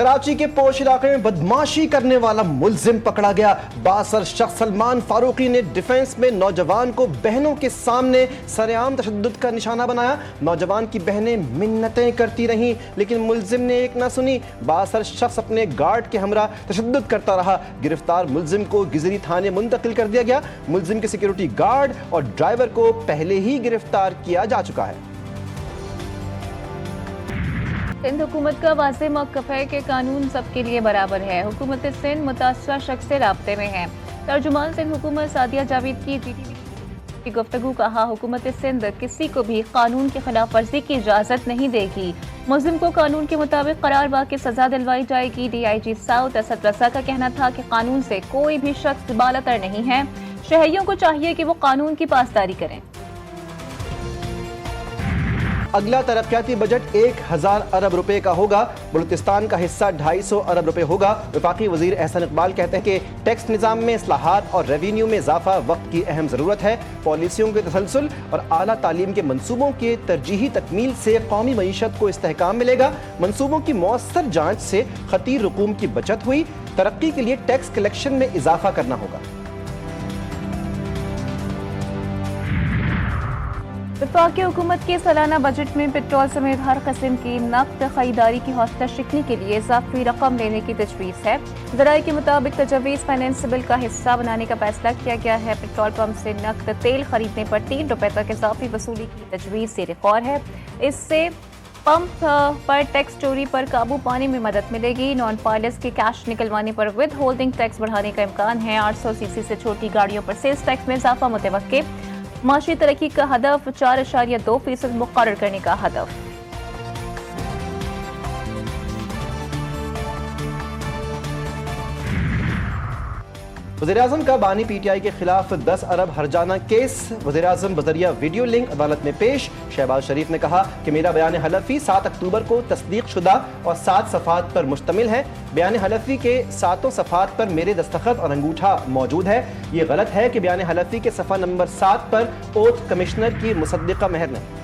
कराची के पोश इलाके में बदमाशी करने वाला मुल्जिम पकड़ा गया। बासर शख्स सलमान फारूकी ने डिफेंस में नौजवान को बहनों के सामने सरेआम तशद्दुद का निशाना बनाया। नौजवान की बहनें मिन्नतें करती रहीं लेकिन मुल्जिम ने एक ना सुनी। बासर शख्स अपने गार्ड के हमरा तशद्दुद करता रहा। गिरफ्तार मुल्जिम को गिजरी थाने मुंतकिल कर दिया गया। मुल्जिम के सिक्योरिटी गार्ड और ड्राइवर को पहले ही गिरफ्तार किया जा चुका है। सिंध हुकूमत का वाज़ेह मौक़िफ़ है कि कानून सबके लिए बराबर है। हुकूमत सिंध मुतासरा शख्स से राब्ते में है। तर्जुमान सिंध हुकूमत सादिया जावेद की GTV की गुफ्तगू कहा, हुकूमत सिंध किसी को भी कानून की खिलाफ वर्जी की इजाज़त नहीं देगी। मुल्जिम को कानून के मुताबिक करार बा के सजा दिलवाई जाएगी। DIG साउथ असद रज़ा का कहना था कि कानून से कोई भी शख्स बालातर नहीं है। शहरियों को चाहिए कि वो कानून की पासदारी करें। अगला तरक्याती बजट 1000 अरब रुपए का होगा। बलूचिस्तान का हिस्सा 250 अरब रुपए होगा। वफाकी वजीर एहसन इकबाल कहते हैं कि टैक्स निज़ाम में इस्लाहात और रेवेन्यू में इजाफा वक्त की अहम ज़रूरत है। पॉलिसियों के तसलसल और आला तालीम के मनसूबों के तरजीही तकमील से कौमी मईशत को इस्तेहकाम मिलेगा। मनसूबों की मौसर जाँच से खतीर रकूम की बचत हुई। तरक्की के लिए टैक्स कलेक्शन में इजाफा करना होगा। वफाकी हुकूमत के सालाना बजट में पेट्रोल समेत हर किस्म की नकद खरीदारी की हौसला शिकनी के लिए इजाफी रकम लेने की तजवीज़ है। ज़राए के मुताबिक तजवीज़ फाइनेंस बिल का हिस्सा बनाने का फैसला किया गया है। पेट्रोल पंप से नकद तेल खरीदने पर 3 रुपए तक इजाफी वसूली की तजवीज़ से रिकॉर्ड है। इससे पंप पर टैक्स चोरी पर काबू पाने में मदद मिलेगी। नॉन फाइलर्स के कैश निकलवाने पर विद होल्डिंग टैक्स बढ़ाने का इम्कान है। 800 cc से छोटी गाड़ियों पर सेल्स टैक्स में इजाफा मुतवक्के। माशी तरक्की का हदफ 4.2% मुकर्रर करने का हदफ। वज़ीर-ए-आज़म का बानी PTI के खिलाफ 10 अरब हर्जाना केस। वज़ीर-ए-आज़म बज़रिया वीडियो लिंक अदालत में पेश। शहबाज शरीफ ने कहा कि मेरा बयान हलफी 7 अक्टूबर को तस्दीक शुदा और 7 सफ़ात पर मुश्तमिल है। बयान हलफी के 7 सफ़ात पर मेरे दस्तखत और अंगूठा मौजूद है। ये गलत है कि बयान हलफी के सफ़ा नंबर 7 पर ओथ कमिश्नर की मुसद्दिक़ा मेहर नहीं।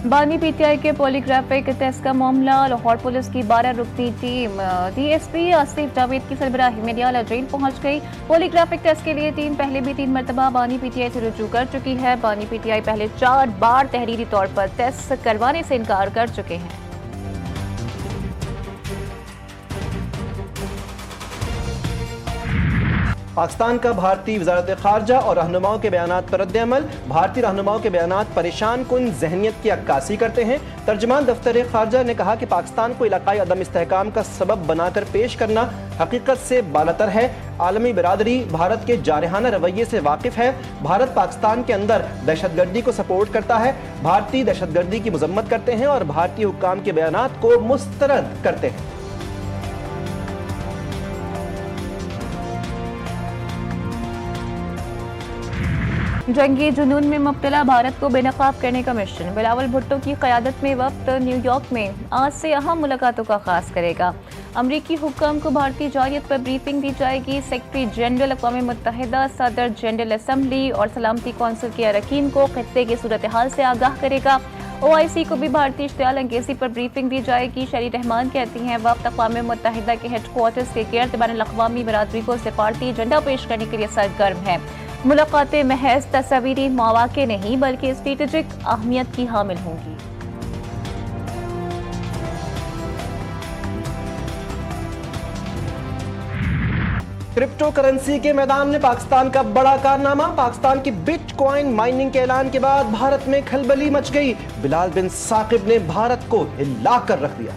बानी PTI के पॉलीग्राफिक टेस्ट का मामला। लाहौर पुलिस की 12 रुकनी टीम DSP आसिफ जावेद की सरबराही में डियाला जेल पहुंच गई। पॉलीग्राफिक टेस्ट के लिए टीम पहले भी 3 मरतबा बानी PTI से रुजू कर चुकी है। बानी PTI पहले 4 बार तहरीरी तौर पर टेस्ट करवाने से इनकार कर चुके हैं। पाकिस्तान का भारतीय वजारत खारजा और रहनुमाओं के बयानात पर रद्द-ए-अमल। भारतीय रहनुमाओं के बयानात परेशान कुन जहनियत की अक्कासी करते हैं। तर्जमान दफ्तर खारजा ने कहा कि पाकिस्तान को इलाकाई अदम इस्तेहकाम का सबब बनाकर पेश करना हकीकत से बालतर है। आलमी बिरादरी भारत के जारहाना रवैये से वाकिफ है। भारत पाकिस्तान के अंदर दहशतगर्दी को सपोर्ट करता है। भारतीय दहशतगर्दी की मजम्मत करते हैं और भारतीय हुक्काम के बयानात को मुस्तरद करते हैं। जंगी जुनून में मुब्तला भारत को बेनकाब करने का मिशन। बिलावल भुट्टो की क़यादत में वक्त न्यूयॉर्क में आज से अहम मुलाकातों का आगाज़ करेगा। अमरीकी हुक्काम को भारतीय जारियत पर ब्रीफिंग दी जाएगी। सेक्रेटरी जनरल अक़वाम मुत्तहिदा सदर जनरल असम्बली और सलामती कौंसिल के अरकान को खित्ते की सूरत हाल से आगाह करेगा। OIC को भी भारतीय इश्तियाल अंगेज़ी पर ब्रीफिंग दी जाएगी। शरी रहमान कहती हैं वक्त अक़वाम मुत्तहिदा के हेडक्वार्टर्स के गिर्द बैनुल-अक़वामी बिरादरी को सिफारती एजेंडा पेश करने के लिए सरगर्म है। मुलाकातें महज तस्वीरी मौक़े नहीं बल्कि स्ट्रेटेजिक अहमियत की हामिल होंगी। क्रिप्टो करेंसी के मैदान में पाकिस्तान का बड़ा कारनामा। पाकिस्तान की बिटकॉइन माइनिंग के ऐलान के बाद भारत में खलबली मच गई। बिलाल बिन साकिब ने भारत को हिला कर रख दिया।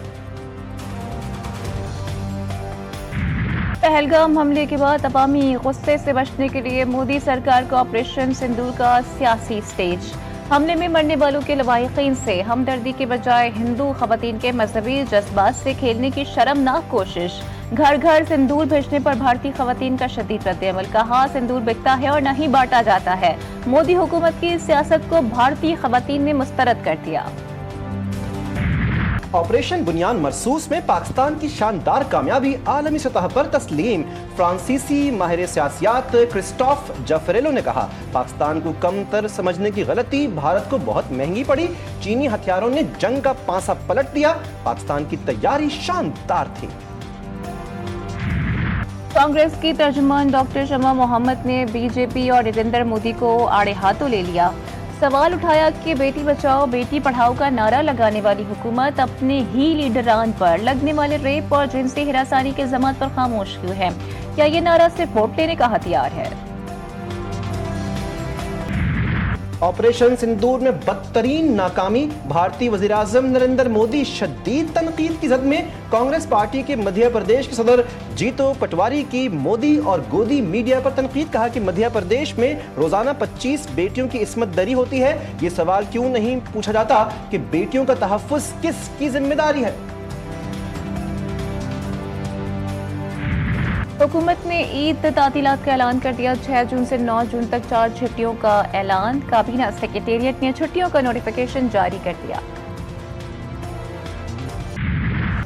पहलगाम हमले के बाद अवामी गुस्से से बचने के लिए मोदी सरकार का ऑपरेशन सिंदूर का सियासी स्टेज। हमले में मरने वालों के लवाहिकीन से हमदर्दी के बजाय हिंदू खवातीन के मजहबी जज्बात से खेलने की शर्मनाक कोशिश। घर घर सिंदूर भेजने पर भारतीय खवातीन का शदीद रद्द-ए-अमल। कहा सिंदूर बिकता है और नहीं बांटा जाता है। मोदी हुकूमत की सियासत को भारतीय खवातीन ने मुस्तरद कर दिया। ऑपरेशन बुनियान मरसूस में पाकिस्तान की शानदार कामयाबी आलमी सतह पर तस्लीम। फ्रांसीसी माहिर सियासियात क्रिस्टोफ जफरेलो ने कहा पाकिस्तान को कमतर समझने की गलती भारत को बहुत महंगी पड़ी। चीनी हथियारों ने जंग का पांसा पलट दिया। पाकिस्तान की तैयारी शानदार थी। कांग्रेस की तर्जुमान डॉक्टर शमा मोहम्मद ने बीजेपी और नरेंद्र मोदी को आड़े हाथों ले लिया। सवाल उठाया कि बेटी बचाओ बेटी पढ़ाओ का नारा लगाने वाली हुकूमत अपने ही लीडरान पर लगने वाले रेप और जिनसी हिरासानी के ज़मात पर खामोश क्यों है? क्या ये नारा सिर्फ वोट लेने का हथियार है? ऑपरेशन सिंदूर में बदतरीन नाकामी, भारतीय वज़ीर-ए-आज़म नरेंद्र मोदी शदीद तनकीद की जद में। कांग्रेस पार्टी के मध्य प्रदेश के सदर जीतो पटवारी की मोदी और गोदी मीडिया पर तनकीद। कहा कि मध्य प्रदेश में रोजाना 25 बेटियों की इस्मत दरी होती है। ये सवाल क्यों नहीं पूछा जाता कि बेटियों का तहफ़्फ़ुज़ किसकी जिम्मेदारी है? हुकूमत ने ईद तातीलात का ऐलान कर दिया। 6 जून से 9 जून तक 4 छुट्टियों का ऐलान। काबीना सेक्रेटेरिएट ने छुट्टियों का नोटिफिकेशन जारी कर दिया।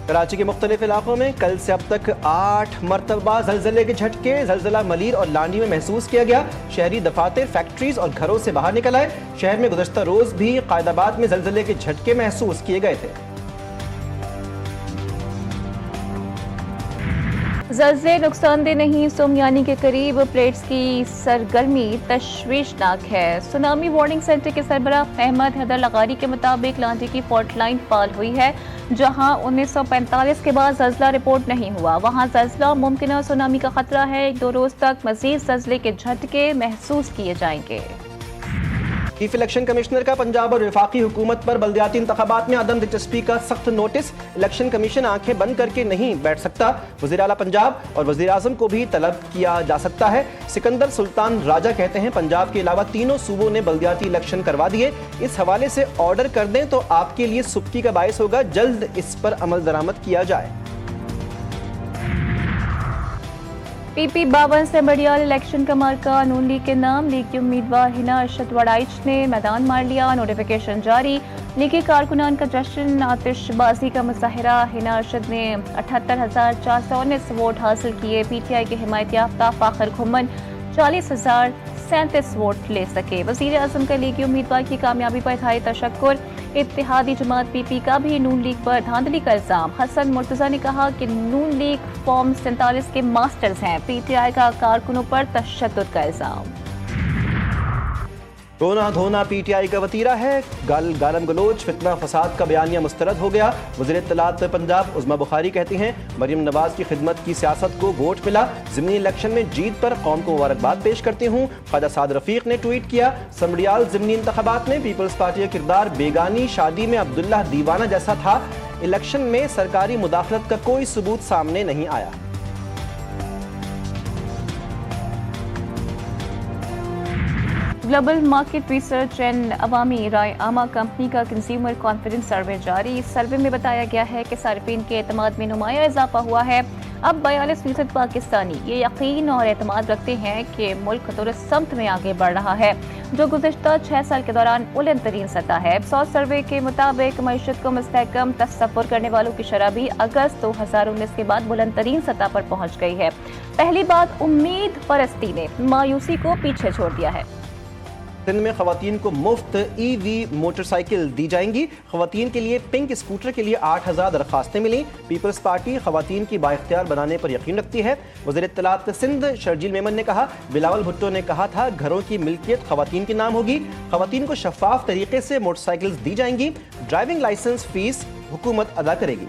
कराची के मुख्तलिफ इलाकों में कल से अब तक 8 मरतबा जलजले के झटके जलजला मलीर और लांडी में महसूस किया गया। शहरी दफातर, फैक्ट्रीज और घरों से बाहर निकल आए। शहर में गुज़श्ता रोज भी कायदाबाद में जलजले के झटके महसूस किए गए थे। जलज़ले नुकसानदेह नहीं, सोमयानी के करीब प्लेट्स की सरगर्मी तशवीशनाक है। सुनामी वार्निंग सेंटर के सरबराह अहमद हैदर लगारी के मुताबिक लांडी की फॉल्ट लाइन फाल हुई है। जहां 1945 के बाद जलज़ला रिपोर्ट नहीं हुआ, वहां जलज़ला मुमकिन सुनामी का खतरा है। 1-2 रोज तक मजीद जलज़ले के झटके महसूस किए जाएंगे। चीफ इलेक्शन कमिश्नर का पंजाब और वफाकी हुकूमत पर बल्दियाती इंतखाबात में अदम दिलचस्पी का सख्त नोटिस। इलेक्शन कमीशन आंखें बंद करके नहीं बैठ सकता। वज़ीर आला पंजाब और वज़ीर आज़म को भी तलब किया जा सकता है। सिकंदर सुल्तान राजा कहते हैं पंजाब के अलावा तीनों सूबों ने बल्दियाती इलेक्शन करवा दिए। इस हवाले से ऑर्डर कर दें तो आपके लिए सुबकी का बायस होगा। जल्द इस पर अमल दरामद किया जाए। PP 52 से बड़ियाल इलेक्शन का मार्का नून लीग के नाम। लीग की उम्मीदवार हिना अरशद वड़ाइच ने मैदान मार लिया। नोटिफिकेशन जारी। लीगी कारकुनान का जश्न, आतिशबाजी का मुजाहरा। हिना अरशद ने 78,419 वोट हासिल किए। PTI के हिमायत याफ्ता फाखर घुमन 40,037 वोट ले सके। वज़ीर आज़म का लीगी उम्मीदवार की कामयाबी पर इज़हार तशक्कुर। इत्तेहादी जमात PP का भी नून लीग पर धांधली का इल्जाम। हसन मुर्तज़ा ने कहा कि नून लीग फॉर्म 47 के मास्टर्स हैं। PTI का कारकुनों पर तशद्दुद का इल्जाम। रोना धोना PTI का वतीरा है। गालम गलोच, फितना फसाद का बयानिया मुस्तरद हो गया। वज़ीर इत्तलात पंजाब उज़्मा बुखारी कहती हैं मरियम नवाज की खिदमत की सियासत को वोट मिला। ज़िमनी इलेक्शन में जीत पर कौम को मुबारकबाद पेश करती हूँ। ख्वाजा साद रफ़ीक ने ट्वीट किया। समड़ियाल ज़िमनी इंतखाबात में पीपल्स पार्टी का किरदार बेगानी शादी में अब्दुल्ला दीवाना जैसा था। इलेक्शन में सरकारी मुदाखलत का कोई सबूत सामने नहीं आया। ग्लोबल मार्केट रिसर्च एंड अवामी राय आमा कंपनी का कंज्यूमर कॉन्फिडेंस सर्वे जारी। इस सर्वे में बताया गया है कि सार्फिन के एतमाद में नुमाया इजाफा हुआ है। अब 42% पाकिस्तानी ये यकीन और एतमाद रखते हैं कि मुल्क बतौर समत में आगे बढ़ रहा है, जो गुज़श्ता 6 साल के दौरान बुलंद तरीन सतह है। इप्सॉस सर्वे के मुताबिक मईशत को मुस्तहकम तसव्वुर करने वालों की शरह भी अगस्त 2019 के बाद बुलंद तरीन सतह पर पहुँच गई है। पहली बात उम्मीद परस्ती ने मायूसी को पीछे छोड़ दिया है। सिंध में खवातीन को मुफ्त EV मोटरसाइकिल दी जाएंगी। खवातीन के लिए पिंक स्कूटर के लिए 8,000 दरखास्तें मिली। पीपल्स पार्टी खवातीन की बाइख्तियार बनाने पर यकीन रखती है। वज़ीर इत्तलात सिंध शर्जील मेमन ने कहा बिलावल भुट्टो ने कहा था घरों की मिल्कियत खवातीन के नाम होगी। खवातीन को शफाफ तरीके से मोटरसाइकिल दी जाएंगी। ड्राइविंग लाइसेंस फीस हुकूमत अदा करेगी।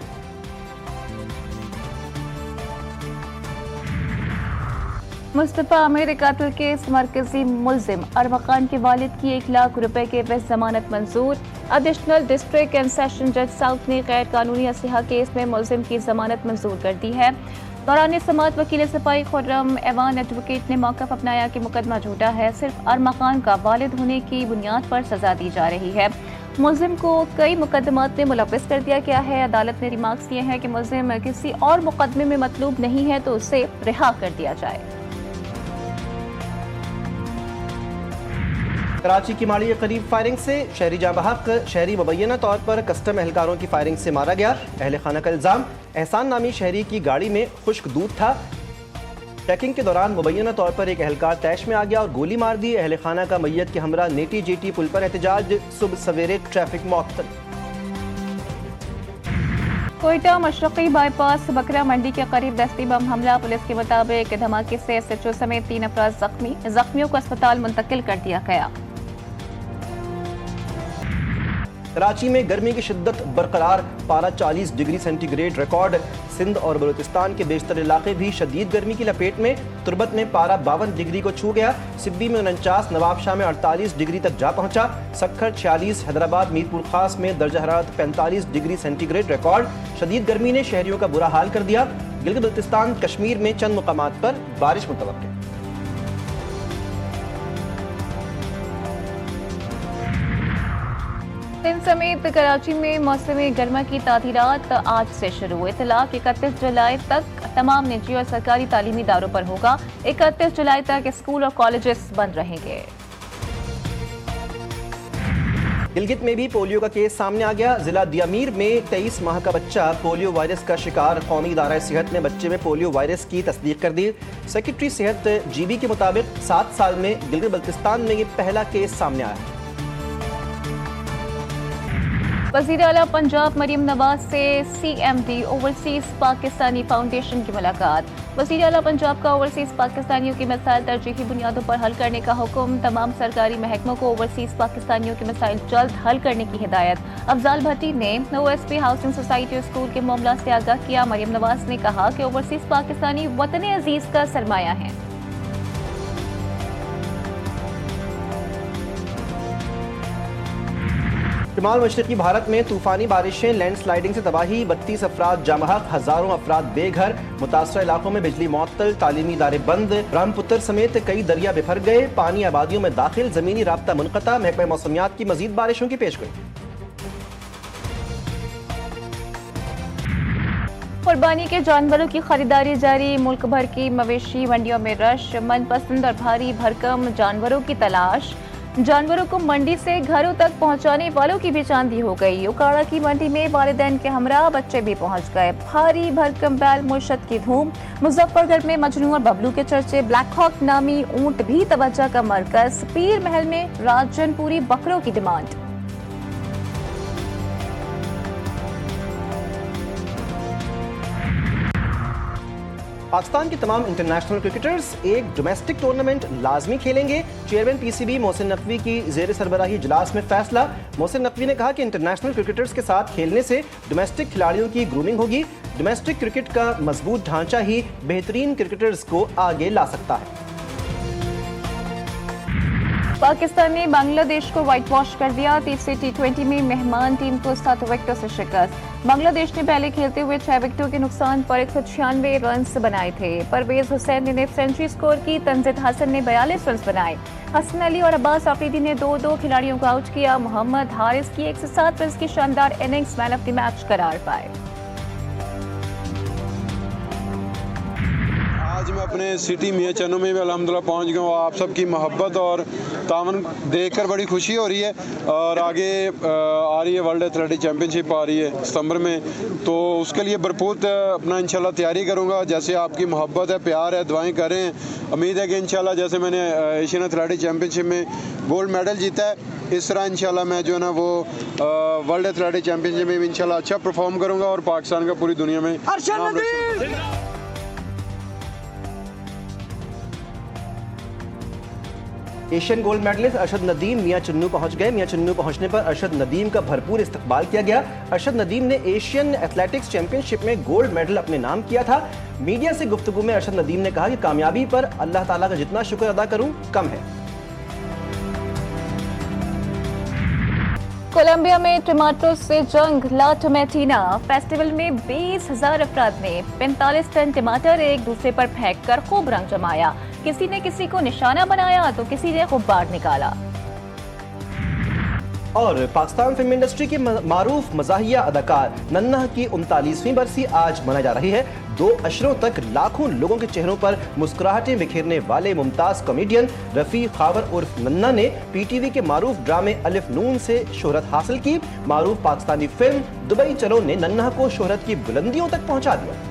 मुस्तफ़ा आमिर कत्ल के मरकजी मुलजिम अरमकान के वालिद की 1 लाख रुपए के एवज जमानत मंजूर। एडिशनल डिस्ट्रिक्ट एंड सेशन जज साउथ ने गैर कानूनी असलहा केस में मुलजिम की जमानत मंजूर कर दी है। दौरान समाअत वकील सफाई खुर्रम एवान एडवोकेट ने मौक़िफ़ अपनाया कि मुकदमा झूठा है, सिर्फ अरमकान का वालिद होने की बुनियाद पर सजा दी जा रही है। मुलजिम को कई मुकदमात में मुलव्वस कर दिया गया है। अदालत ने रिमार्क्स दिए हैं कि मुलजिम किसी और मुकदमे में मतलूब नहीं है तो उसे रिहा कर दिया जाए। कराची की माड़ी के करीब फायरिंग से शहरी जाँ बहक। शहरी मुबैना तौर पर कस्टम एहलकारों की फायरिंग से मारा गया। अहल खाना का इल्ज़ाम एहसान नामी शहरी की गाड़ी में खुश्क दूध था। चेकिंग के दौरान मुबैना तौर पर एक एहलकार तैश में आ गया और गोली मार दी। अहल खाना का मैयत के हमरा नेटी जेटी पुल पर एहतजाज। सुबह सवेरे ट्रैफिक मअतल। कोयटा मशरक़ी बाईपास बकरा मंडी के करीब दस्ती बम हमला। पुलिस के मुताबिक धमाके से SHO समेत 3 अफराद जख्मी। जख्मियों को अस्पताल मुंतकिल कर दिया गया। कराची में गर्मी की शिद्दत बरकरार, पारा 40 डिग्री सेंटीग्रेड रिकॉर्ड। सिंध और बलूचिस्तान के बेशतर इलाके भी शदीद गर्मी की लपेट में। तुर्बत में पारा 52 डिग्री को छू गया। सिब्बी में 49, नवाबशाह में 48 डिग्री तक जा पहुंचा। सक्खर 46, हैदराबाद मीरपुर खास में दर्जा हरारत 45 डिग्री सेंटीग्रेड रिकॉर्ड। शदीद गर्मी ने शहरियों का बुरा हाल कर दिया। गिलगित बल्तिस्तान कश्मीर में चंद मुकामात पर बारिश मुतवक्किल। सिंध समेत कराची में मौसमी गर्मा की तातीरात आज से शुरू। इतलाक 31 जुलाई तक तमाम निजी और सरकारी तालीमी इदारों पर होगा। 31 जुलाई तक स्कूल और कॉलेजेस बंद रहेंगे। गिलगित में भी पोलियो का केस सामने आ गया। जिला दियामीर में 23 माह का बच्चा पोलियो वायरस का शिकार। कौमी इदारा सेहत ने बच्चे में पोलियो वायरस की तस्दीक कर दी। सेक्रेटरी सेहत GB के मुताबिक 7 साल में गिलगित बल्तिस्तान में ये पहला केस सामने आया। वज़ीर आला पंजाब मरीम नवाज से CMD ओवरसीज पाकिस्तानी फाउंडेशन की मुलाकात। वज़ीर आला पंजाब का ओवरसीज पाकिस्तानियों की मसाइल तरजीही बुनियादों पर हल करने का हुक्म। तमाम सरकारी महकमों को ओवरसीज पाकिस्तानियों के मसाइल जल्द हल करने की हिदायत। अफजाल भट्टी ने OSP हाउसिंग सोसाइटी और स्कूल के मामला से आगाह किया। मरीम नवाज ने कहा कि ओवरसीज पाकिस्तानी वतन अजीज का सरमाया है। शुमाल मशरक़ी भारत में तूफानी बारिशें, लैंडस्लाइडिंग से तबाही, 32 अफराद जामहक, हजारों अफराद बेघर। मुतासरा इलाकों में बिजली मुअत्तल, तालीमी इदारे बंद। ब्रह्मपुत्र समेत कई दरिया बिफर गए। पानी आबादियों में दाखिल, जमीनी राब्ता मुनक़ता। महकमा मौसमियात की मजीद बारिशों की पेशगोई। कुर्बानी के जानवरों की खरीदारी जारी। मुल्क भर की मवेशी मंडियों में रश। मनपसंद और भारी भरकम जानवरों की तलाश। जानवरों को मंडी से घरों तक पहुंचाने वालों की भी चांदी हो गई। उकाड़ा की मंडी में वालिदैन के हमरा बच्चे भी पहुंच गए। भारी भरकम बैल मुर्शद की धूम। मुजफ्फरगढ़ में मजनू और बबलू के चर्चे। ब्लैक हॉक नामी ऊंट भी तवज्जो का मरकज। पीर महल में राजनपुरी बकरों की डिमांड। पाकिस्तान के तमाम इंटरनेशनल क्रिकेटर्स एक डोमेस्टिक टूर्नामेंट लाजमी खेलेंगे। चेयरमैन PCB मोहसिन नकवी की जेर सरबराही इजलास में फैसला। मोहसिन नकवी ने कहा कि इंटरनेशनल क्रिकेटर्स के साथ खेलने से डोमेस्टिक खिलाड़ियों की ग्रूमिंग होगी। डोमेस्टिक क्रिकेट का मजबूत ढांचा ही बेहतरीन क्रिकेटर्स को आगे ला सकता है। पाकिस्तान ने बांग्लादेश को व्हाइट वॉश कर दिया। तीसरे T20 में मेहमान टीम को 7 विकेटों से शिकस्त। बांग्लादेश ने पहले खेलते हुए 6 विकेटों के नुकसान पर 196 रन बनाए थे। परवेज हुसैन ने सेंचुरी स्कोर की। तंजीद हसन ने 42 रन बनाए। हसन अली और अब्बास आफरीदी ने 2-2 खिलाड़ियों को आउट किया। मोहम्मद हारिस की 107 रन की शानदार innings man of the match करार पाए। आज मैं अपने सिटी मियां चन्नू में भी अल्हम्दुलिल्लाह पहुंच गया हूँ। आप सबकी मोहब्बत और तावन देखकर बड़ी खुशी हो रही है। और आगे आ रही है वर्ल्ड एथलेटिक चैम्पियनशिप आ रही है सितंबर में, तो उसके लिए भरपूर अपना इंशाल्लाह तैयारी करूँगा। जैसे आपकी मोहब्बत है, प्यार है, दुआएं कर रहे हैं, उम्मीद है कि इंशाल्लाह जैसे मैंने एशियन एथलेटिक चैम्पियनशिप में गोल्ड मेडल जीता है, इस तरह इंशाल्लाह मैं जो है ना वो वर्ल्ड एथलेटिक चैम्पियनशिप में भी इंशाल्लाह अच्छा परफॉर्म करूँगा और पाकिस्तान का पूरी दुनिया में नाम रोशन। Asian gold medalist Arshad Nadeem Mian Channu पहुंच गए। मियां चन्नू पहुंचने पर अरशद नदीम का भरपूर इस्तकबाल किया गया। अरशद नदीम ने एशियन एथलेटिक्स चैंपियनशिप में गोल्ड मेडल अपने नाम किया था। मीडिया से गुफ्तगू में अरशद नदीम ने कहा कि कामयाबी पर अल्लाह ताला का जितना शुक्र अदा करूं कम है। कोलंबिया में टमाटो से जंग, ला टोमेटिना फेस्टिवल में 20,000 अफराद ने 45 टन टमाटर एक दूसरे पर फेंक कर खूब रंग जमाया। किसी ने किसी को निशाना बनाया तो किसी ने गुब्बार निकाला। और पाकिस्तान फिल्म इंडस्ट्री के मारूफ मज़ाहिया अदाकार नन्हा की 39वीं बरसी आज मनाई जा रही है। 2 अशरों तक लाखों लोगों के चेहरों पर मुस्कुराहटें बिखेरने वाले मुमताज कॉमेडियन रफ़ी खावर उर्फ नन्हा ने PTV के मारूफ ड्रामे अलिफ नून से शोहरत हासिल की। मारूफ पाकिस्तानी फिल्म दुबई चलो ने नन्हा को शोहरत की बुलंदियों तक पहुंचा दिया।